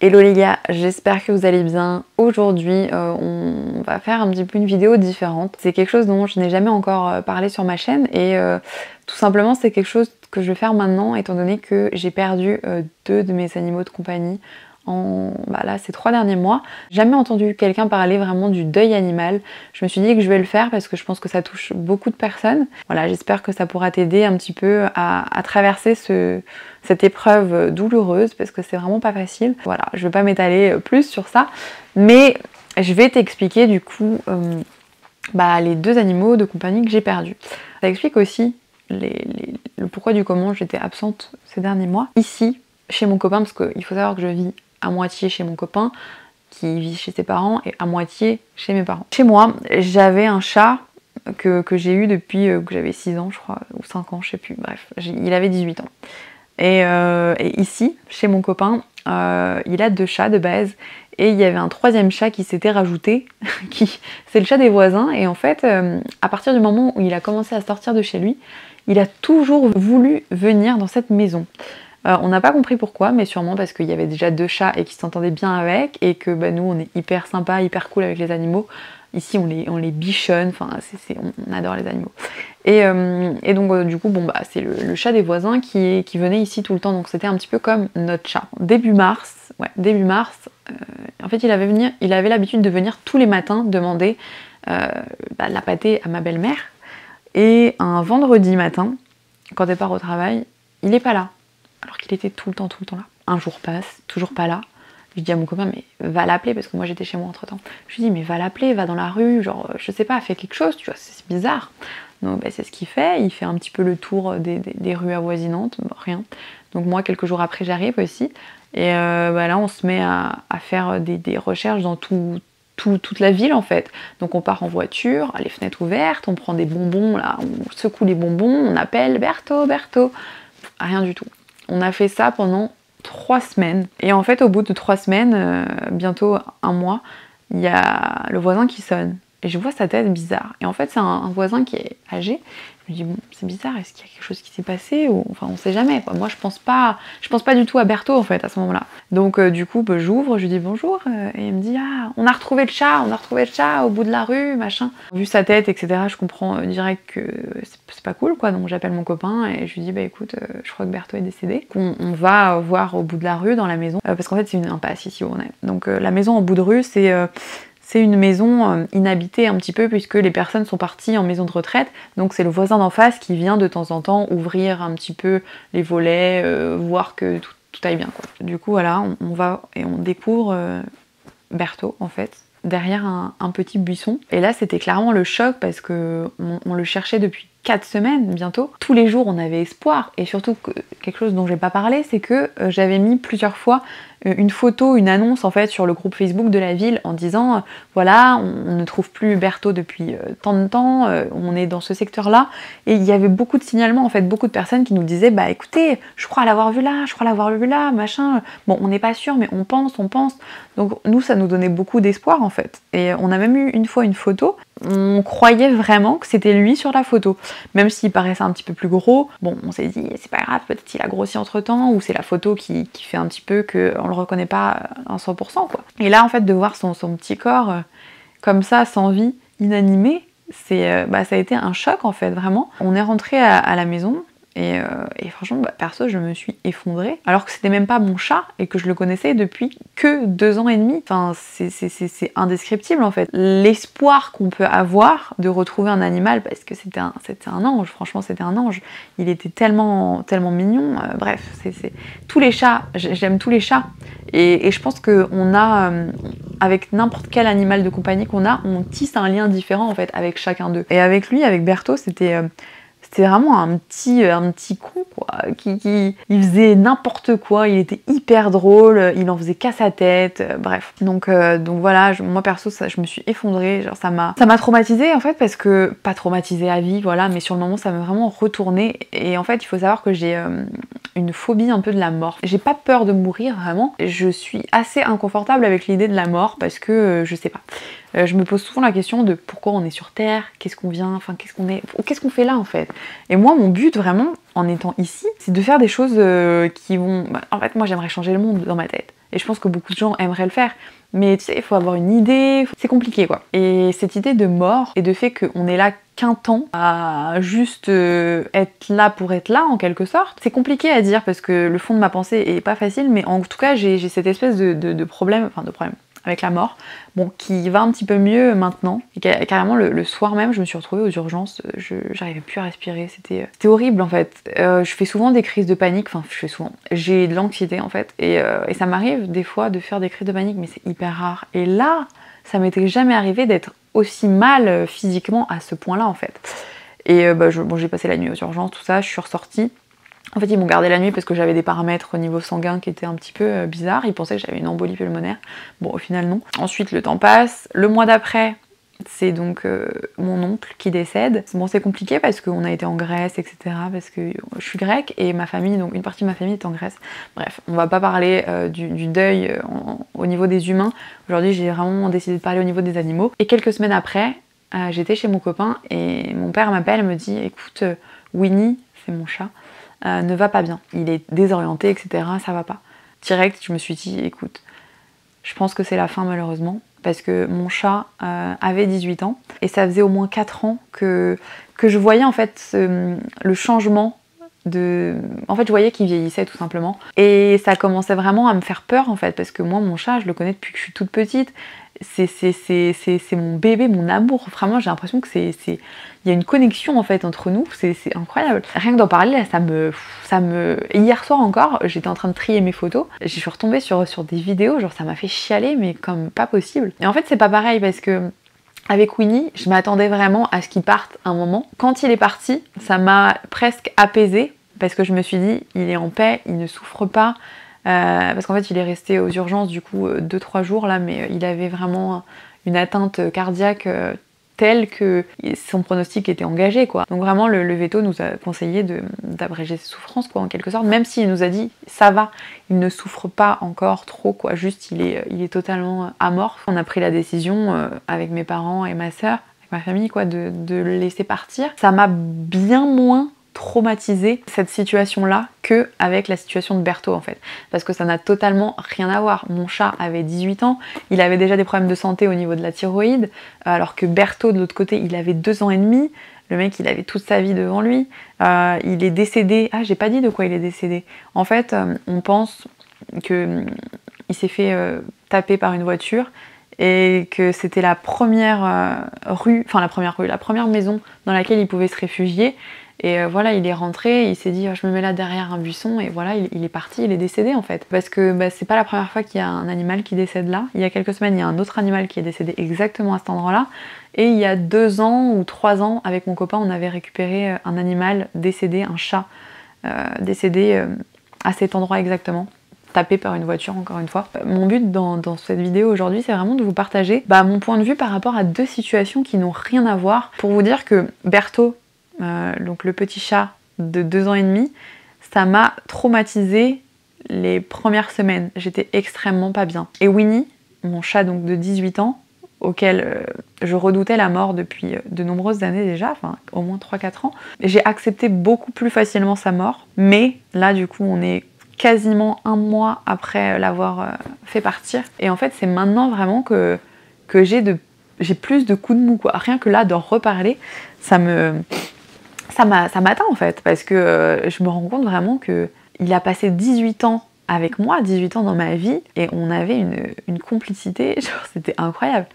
Hello les gars, j'espère que vous allez bien. Aujourd'hui, on va faire un petit peu une vidéo différente. C'est quelque chose dont je n'ai jamais encore parlé sur ma chaîne et tout simplement c'est quelque chose que je vais faire maintenant étant donné que j'ai perdu deux de mes animaux de compagnie là, ces 3 derniers mois. Jamais entendu quelqu'un parler vraiment du deuil animal. Je me suis dit que je vais le faire parce que je pense que ça touche beaucoup de personnes. Voilà, j'espère que ça pourra t'aider un petit peu à traverser cette épreuve douloureuse parce que c'est vraiment pas facile. Voilà, je vais pas m'étaler plus sur ça, mais je vais t'expliquer du coup les 2 animaux de compagnie que j'ai perdus. Ça explique aussi le pourquoi du comment j'étais absente ces derniers mois. Ici, chez mon copain, parce qu'il faut savoir que je vis à moitié chez mon copain, qui vit chez ses parents, et à moitié chez mes parents. Chez moi, j'avais un chat que j'ai eu depuis que j'avais 6 ans, je crois, ou 5 ans, je sais plus, bref, il avait 18 ans. Et ici, chez mon copain, il a 2 chats de base, et il y avait un 3e chat qui s'était rajouté, c'est le chat des voisins, et en fait, à partir du moment où il a commencé à sortir de chez lui, il a toujours voulu venir dans cette maison. On n'a pas compris pourquoi, mais sûrement parce qu'il y avait déjà 2 chats et qu'ils s'entendaient bien avec, et que nous on est hyper sympa, hyper cool avec les animaux. Ici on les bichonne, enfin on adore les animaux. Et donc du coup c'est le chat des voisins qui venait ici tout le temps, donc c'était un petit peu comme notre chat. Début mars, en fait il avait l'habitude de venir tous les matins demander la pâtée à ma belle-mère, et un vendredi matin, quand elle part au travail, il n'est pas là. Alors qu'il était tout le temps là. Un jour passe, toujours pas là. Je dis à mon copain, mais va l'appeler, parce que moi j'étais chez moi entre temps. Je lui dis, mais va l'appeler, va dans la rue, genre, je sais pas, fais quelque chose, tu vois, c'est bizarre. Donc c'est ce qu'il fait, il fait un petit peu le tour des rues avoisinantes, rien. Donc moi, quelques jours après, j'arrive aussi. Et là, on se met à faire des recherches dans toute la ville en fait. Donc on part en voiture, les fenêtres ouvertes, on prend des bonbons, là, on secoue les bonbons, on appelle Bertho. Rien du tout. On a fait ça pendant 3 semaines. Et en fait, au bout de 3 semaines, bientôt 1 mois, il y a le voisin qui sonne. Et je vois sa tête bizarre. Et en fait, c'est un voisin qui est âgé. Je me dis, bon, c'est bizarre, est-ce qu'il y a quelque chose qui s'est passé ou... Enfin, on sait jamais, quoi. Moi, je pense pas du tout à Bertho, en fait, à ce moment-là. Donc, du coup, j'ouvre, je lui dis bonjour, et il me dit, ah, on a retrouvé le chat au bout de la rue, machin. Vu sa tête, etc., je comprends direct que c'est pas cool, quoi. Donc, j'appelle mon copain et je lui dis, écoute, je crois que Bertho est décédé. On va voir au bout de la rue, dans la maison, parce qu'en fait, c'est une impasse ici où on est. Donc, la maison au bout de rue, c'est une maison inhabitée un petit peu puisque les personnes sont parties en maison de retraite, donc c'est le voisin d'en face qui vient de temps en temps ouvrir un petit peu les volets, voir que tout aille bien, quoi. Du coup voilà, on va et on découvre Bertho en fait, derrière un petit buisson. Et là c'était clairement le choc parce que on le cherchait depuis 4 semaines bientôt. Tous les jours on avait espoir, et surtout quelque chose dont j'ai pas parlé, c'est que j'avais mis plusieurs fois une photo, une annonce en fait sur le groupe Facebook de la ville en disant voilà, on ne trouve plus Bertho depuis tant de temps, on est dans ce secteur là, et il y avait beaucoup de signalements en fait, beaucoup de personnes qui nous disaient écoutez, je crois l'avoir vu là, machin, bon on n'est pas sûr mais on pense, donc nous ça nous donnait beaucoup d'espoir en fait, et on a même eu une fois une photo, on croyait vraiment que c'était lui sur la photo, même s'il paraissait un petit peu plus gros. Bon, on s'est dit c'est pas grave, peut-être qu'il a grossi entre temps, ou c'est la photo qui fait un petit peu qu'on le reconnaît pas à 100%, quoi. Et là en fait de voir son petit corps comme ça, sans vie, inanimé, ça a été un choc en fait, vraiment. On est rentré à la maison. Et franchement, perso, je me suis effondrée. Alors que c'était même pas mon chat et que je le connaissais depuis que 2 ans et demi. Enfin, c'est indescriptible en fait. L'espoir qu'on peut avoir de retrouver un animal, parce que c'était un ange, franchement, c'était un ange. Il était tellement mignon. Bref, tous les chats, j'aime tous les chats. Et je pense qu'on a, avec n'importe quel animal de compagnie qu'on a, on tisse un lien différent en fait avec chacun d'eux. Et avec lui, avec Bertho, c'était vraiment un petit con, quoi, qui faisait n'importe quoi, il était hyper drôle, il en faisait qu'à sa tête, bref. Donc voilà, moi perso, je me suis effondrée, genre ça m'a traumatisée en fait, parce que, pas traumatisée à vie, voilà, mais sur le moment ça m'a vraiment retournée. Et en fait, il faut savoir que j'ai une phobie un peu de la mort. J'ai pas peur de mourir, vraiment, je suis assez inconfortable avec l'idée de la mort, parce que, je sais pas. Je me pose souvent la question de pourquoi on est sur Terre, qu'est-ce qu'on vient, enfin qu'est-ce qu'on fait là en fait. Et moi mon but vraiment, en étant ici, c'est de faire des choses qui vont... en fait moi j'aimerais changer le monde dans ma tête. et je pense que beaucoup de gens aimeraient le faire. Mais tu sais, il faut avoir une idée, c'est compliqué quoi. Et cette idée de mort et de fait qu'on est là qu'un temps à juste être là pour être là en quelque sorte, c'est compliqué à dire parce que le fond de ma pensée est pas facile, mais en tout cas j'ai cette espèce de problème, enfin de problème avec la mort, bon, qui va un petit peu mieux maintenant. Et carrément le soir même, je me suis retrouvée aux urgences, j'arrivais plus à respirer, c'était horrible en fait. Je fais souvent des crises de panique, enfin je fais souvent, j'ai de l'anxiété en fait, et ça m'arrive des fois de faire des crises de panique, mais c'est hyper rare. Et là, ça m'était jamais arrivé d'être aussi mal physiquement à ce point-là en fait. Et bon, j'ai passé la nuit aux urgences, tout ça, je suis ressortie. En fait, ils m'ont gardé la nuit parce que j'avais des paramètres au niveau sanguin qui étaient un petit peu bizarres. Ils pensaient que j'avais une embolie pulmonaire. Bon, au final, non. Ensuite, le temps passe. Le mois d'après, c'est donc mon oncle qui décède. Bon, c'est compliqué parce qu'on a été en Grèce, etc. Parce que je suis grecque et ma famille, donc une partie de ma famille est en Grèce. Bref, on va pas parler du deuil au niveau des humains. Aujourd'hui, j'ai vraiment décidé de parler au niveau des animaux. Et quelques semaines après, j'étais chez mon copain et mon père m'appelle et me dit « Écoute, Winnie, c'est mon chat, ne va pas bien. Il est désorienté, etc. Ça va pas. » Direct, je me suis dit, écoute, je pense que c'est la fin malheureusement, parce que mon chat avait 18 ans, et ça faisait au moins 4 ans que je voyais en fait le changement de... En fait, je voyais qu'il vieillissait tout simplement. Et ça commençait vraiment à me faire peur en fait, parce que moi, mon chat, je le connais depuis que je suis toute petite. C'est mon bébé, mon amour. Vraiment, j'ai l'impression que il y a une connexion en fait entre nous, c'est incroyable. Rien que d'en parler, là, ça me... Hier soir encore, j'étais en train de trier mes photos, je suis retombée sur des vidéos, genre ça m'a fait chialer, mais comme pas possible. Et en fait, c'est pas pareil parce que avec Winnie, je m'attendais vraiment à ce qu'il parte un moment. Quand il est parti, ça m'a presque apaisée parce que je me suis dit, il est en paix, il ne souffre pas. Parce qu'en fait, il est resté aux urgences du coup 2-3 jours là, mais il avait vraiment une atteinte cardiaque telle que son pronostic était engagé quoi. Donc vraiment le veto nous a conseillé d'abréger ses souffrances quoi en quelque sorte, même s'il nous a dit ça va, il ne souffre pas encore trop quoi, juste il est totalement amorphe. On a pris la décision avec mes parents et ma sœur, avec ma famille quoi, de le laisser partir. Ça m'a bien moins traumatisé cette situation-là que avec la situation de Bertho en fait, parce que ça n'a totalement rien à voir. Mon chat avait 18 ans, il avait déjà des problèmes de santé au niveau de la thyroïde, alors que Bertho de l'autre côté, il avait 2 ans et demi, le mec il avait toute sa vie devant lui, il est décédé, ah j'ai pas dit de quoi il est décédé, en fait on pense que il s'est fait taper par une voiture et que c'était la première la première maison dans laquelle il pouvait se réfugier. Et voilà, il est rentré, il s'est dit je me mets là derrière un buisson et voilà, il est parti, il est décédé en fait. Parce que c'est pas la première fois qu'il y a un animal qui décède là. Il y a quelques semaines, il y a un autre animal qui est décédé exactement à cet endroit-là. Et il y a 2 ans ou 3 ans, avec mon copain, on avait récupéré un animal décédé, un chat décédé à cet endroit exactement. Tapé par une voiture encore une fois. Mon but dans cette vidéo aujourd'hui, c'est vraiment de vous partager mon point de vue par rapport à 2 situations qui n'ont rien à voir. Pour vous dire que Bertho, donc le petit chat de 2 ans et demi, ça m'a traumatisée les premières semaines. J'étais extrêmement pas bien. Et Winnie, mon chat donc de 18 ans, auquel je redoutais la mort depuis de nombreuses années déjà, enfin au moins 3-4 ans, j'ai accepté beaucoup plus facilement sa mort. Mais là du coup on est quasiment 1 mois après l'avoir fait partir. Et en fait c'est maintenant vraiment que j'ai plus de coups de mou quoi. Rien que là d'en reparler, ça m'atteint en fait, parce que je me rends compte vraiment que il a passé 18 ans avec moi, 18 ans dans ma vie, et on avait une complicité, genre c'était incroyable.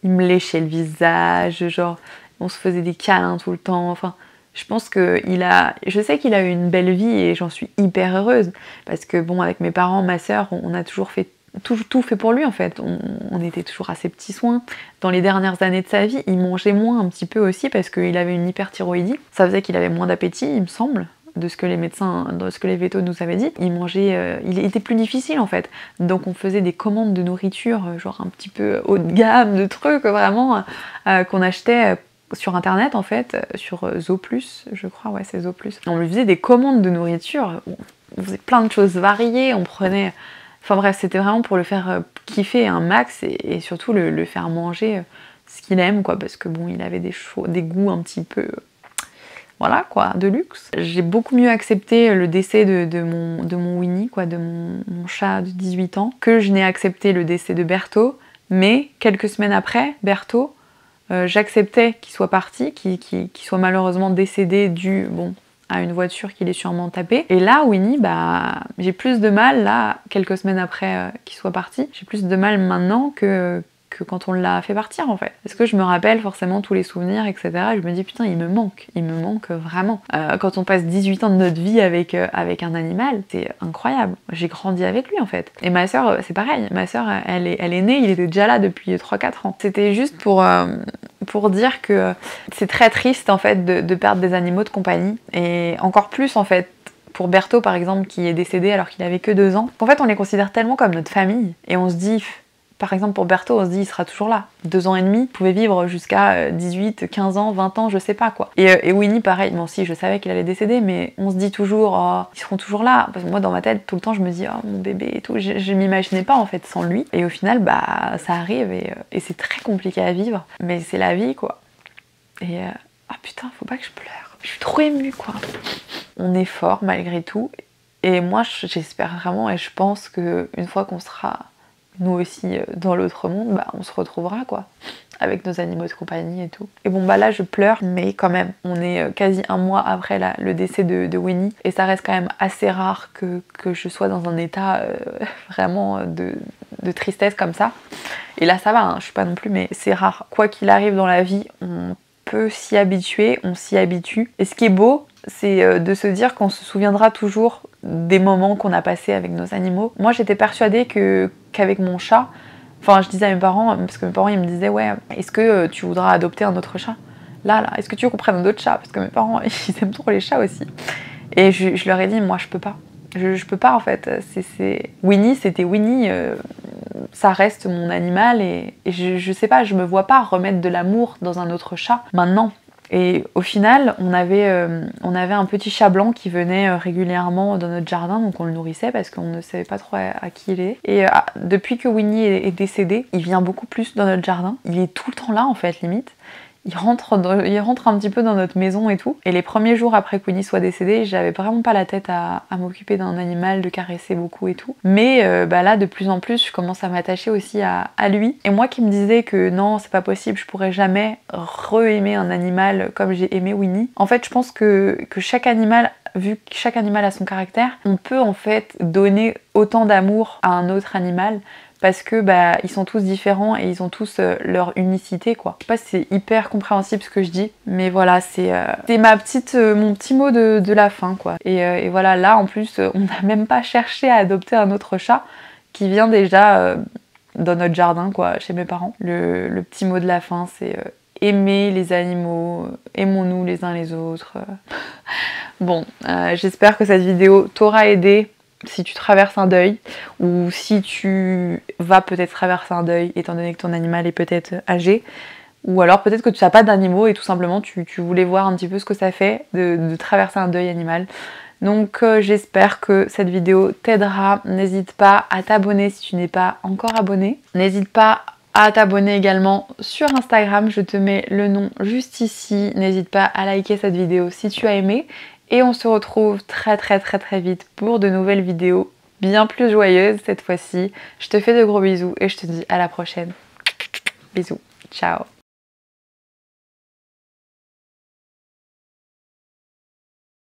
Il me léchait le visage, genre on se faisait des câlins tout le temps, enfin je pense je sais qu'il a eu une belle vie et j'en suis hyper heureuse, parce que bon, avec mes parents, ma sœur, on a toujours fait tout fait pour lui en fait, on était toujours à ses petits soins. Dans les dernières années de sa vie, il mangeait moins un petit peu aussi parce qu'il avait une hyperthyroïdie, ça faisait qu'il avait moins d'appétit il me semble, de ce que les médecins, de ce que les vétos nous avaient dit. Il mangeait, il était plus difficile en fait, donc on faisait des commandes de nourriture genre un petit peu haut de gamme, de trucs vraiment qu'on achetait sur internet en fait, sur Zooplus, je crois, ouais c'est Zooplus. On lui faisait des commandes de nourriture, on faisait plein de choses variées, on prenait... Enfin bref, c'était vraiment pour le faire kiffer un max et surtout le faire manger ce qu'il aime quoi, parce que bon, il avait des goûts un petit peu voilà quoi, de luxe. J'ai beaucoup mieux accepté le décès de mon Winnie, quoi, de mon chat de 18 ans, que je n'ai accepté le décès de Bertho. Mais quelques semaines après, Bertho, j'acceptais qu'il soit parti, qu'il soit malheureusement décédé dû à une voiture qu'il est sûrement tapée. Et là, Winnie, bah, j'ai plus de mal, là, quelques semaines après qu'il soit parti, j'ai plus de mal maintenant que quand on l'a fait partir en fait. Parce que je me rappelle forcément tous les souvenirs, etc. Et je me dis putain, il me manque vraiment. Quand on passe 18 ans de notre vie avec un animal, c'est incroyable. J'ai grandi avec lui en fait. Et ma soeur, c'est pareil. Ma soeur, elle est née, il était déjà là depuis 3-4 ans. C'était juste pour dire que c'est très triste en fait de perdre des animaux de compagnie. Et encore plus en fait pour Bertho par exemple qui est décédé alors qu'il avait que 2 ans. En fait on les considère tellement comme notre famille. Et on se dit... Par exemple pour Bertho, on se dit il sera toujours là. 2 ans et demi, il pouvait vivre jusqu'à 18, 15 ans, 20 ans, je sais pas quoi. Et Winnie pareil, bon si je savais qu'il allait décéder, mais on se dit toujours oh, ils seront toujours là. Parce que moi dans ma tête tout le temps je me dis oh mon bébé et tout, je m'imaginais pas en fait sans lui. Et au final bah ça arrive et c'est très compliqué à vivre. Mais c'est la vie quoi. Et ah putain, faut pas que je pleure. Je suis trop émue quoi. On est fort malgré tout. Et moi j'espère vraiment et je pense qu'une fois qu'on sera nous aussi dans l'autre monde, bah on se retrouvera quoi, avec nos animaux de compagnie et tout. Et bon bah là je pleure, mais quand même, on est quasi un mois après le décès de Winnie, et ça reste quand même assez rare que je sois dans un état vraiment de tristesse comme ça. Et là ça va, hein, je suis pas non plus, mais c'est rare. Quoi qu'il arrive dans la vie, on peut s'y habituer, on s'y habitue. Et ce qui est beau, c'est de se dire qu'on se souviendra toujours des moments qu'on a passés avec nos animaux. Moi j'étais persuadée qu'avec mon chat, enfin je disais à mes parents, parce que mes parents ils me disaient ouais, est-ce que tu voudras adopter un autre chat ? Là, est-ce que tu veux qu'on prenne un autre chat ? Parce que mes parents ils aiment trop les chats aussi. Et je leur ai dit moi je peux pas. Je peux pas en fait. Winnie, c'était Winnie, ça reste mon animal et je sais pas, je me vois pas remettre de l'amour dans un autre chat maintenant. Et au final, on avait un petit chat blanc qui venait régulièrement dans notre jardin, donc on le nourrissait parce qu'on ne savait pas trop à qui il est. Et depuis que Winnie est décédé, il vient beaucoup plus dans notre jardin. Il est tout le temps là en fait, limite. Il rentre un petit peu dans notre maison et tout. Et les premiers jours après que Winnie soit décédée, j'avais vraiment pas la tête à m'occuper d'un animal, de caresser beaucoup et tout. Mais là, de plus en plus, je commence à m'attacher aussi à lui. Et moi qui me disais que non, c'est pas possible, je pourrais jamais re-aimer un animal comme j'ai aimé Winnie. En fait, je pense que chaque animal, vu que chaque animal a son caractère, on peut en fait donner autant d'amour à un autre animal parce que bah ils sont tous différents et ils ont tous leur unicité quoi. Je sais pas si c'est hyper compréhensible ce que je dis, mais voilà, c'est mon petit mot de la fin quoi. Et voilà, là en plus on n'a même pas cherché à adopter un autre chat qui vient déjà dans notre jardin quoi, chez mes parents. Le petit mot de la fin c'est aimer les animaux, aimons-nous les uns les autres. Bon, j'espère que cette vidéo t'aura aidé si tu traverses un deuil, ou si tu vas peut-être traverser un deuil étant donné que ton animal est peut-être âgé, ou alors peut-être que tu n'as pas d'animaux et tout simplement tu voulais voir un petit peu ce que ça fait de traverser un deuil animal. Donc j'espère que cette vidéo t'aidera. N'hésite pas à t'abonner si tu n'es pas encore abonné. N'hésite pas à t'abonner également sur Instagram, je te mets le nom juste ici. N'hésite pas à liker cette vidéo si tu as aimé. Et on se retrouve très vite pour de nouvelles vidéos bien plus joyeuses cette fois-ci. Je te fais de gros bisous et je te dis à la prochaine. Bisous, ciao.